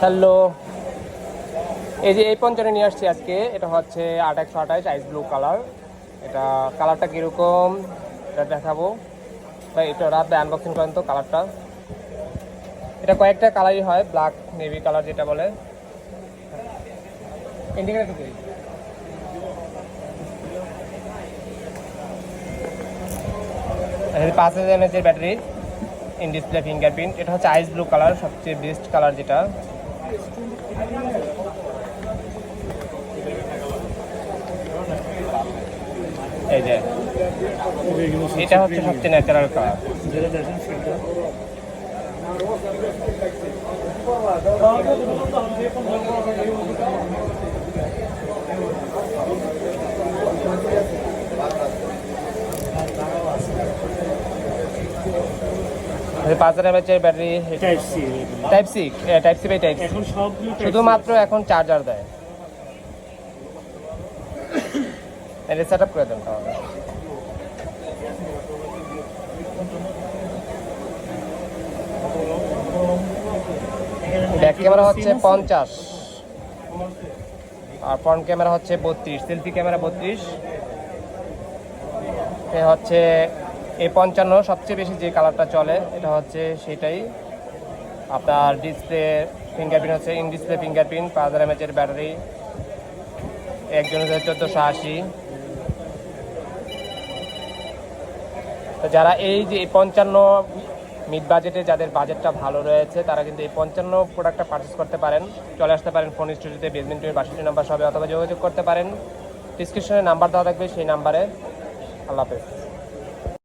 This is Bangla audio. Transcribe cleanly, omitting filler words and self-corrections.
হ্যালো, এই যে এই পঞ্চানে নিয়ে আসছি আজকে। এটা হচ্ছে 8/128 আইস ব্লু কালার। এটা কালারটা কীরকম এটা দেখাবো ভাই। এটা রাত আনবক্সিং করেন তো কালারটা। এটা কয়েকটা কালারই হয়, ব্ল্যাক নেভি কালার যেটা বলে। ইন্ডিকেটর কই? 5000 mAh battery, in display fingerprint. এটা হচ্ছে আইস ব্লু কালার, সবচেয়ে বেস্ট কালার যেটা। এই যে এটা হচ্ছে সবচেয়ে ন্যাচারাল কালার। পাঁচহাজার mAh battery, type C by type C. শুধুমাত্র এখন চার্জার দেয়। এটা সেট আপ করে দেন তাহলে। ব্যাক ক্যামেরা হচ্ছে 50 আর ফ্রন্ট ক্যামেরা হচ্ছে 32, সেলফি ক্যামেরা 32। এ হচ্ছে A55 সবচেয়ে বেশি যে কালারটা চলে, এটা হচ্ছে সেটাই। আপনার ডিসপ্লে ফিঙ্গারপ্রিন্ট হচ্ছে in display fingerprint, 5000 mAh battery, একজন 1480। তো যারা এই যে 55 মিড বাজেটে, যাদের বাজেটটা ভালো রয়েছে, তারা কিন্তু এই 55 প্রোডাক্টটা পারচেস করতে পারেন। চলে আসতে পারেন ফোন স্টুডিওতে, বেসমেন্ট 62 নাম্বার সবে, অথবা যোগাযোগ করতে পারেন। ডিসক্রিপশনে নাম্বার দেওয়া থাকবে, সেই নাম্বারে। আল্লাহ হাফেজ।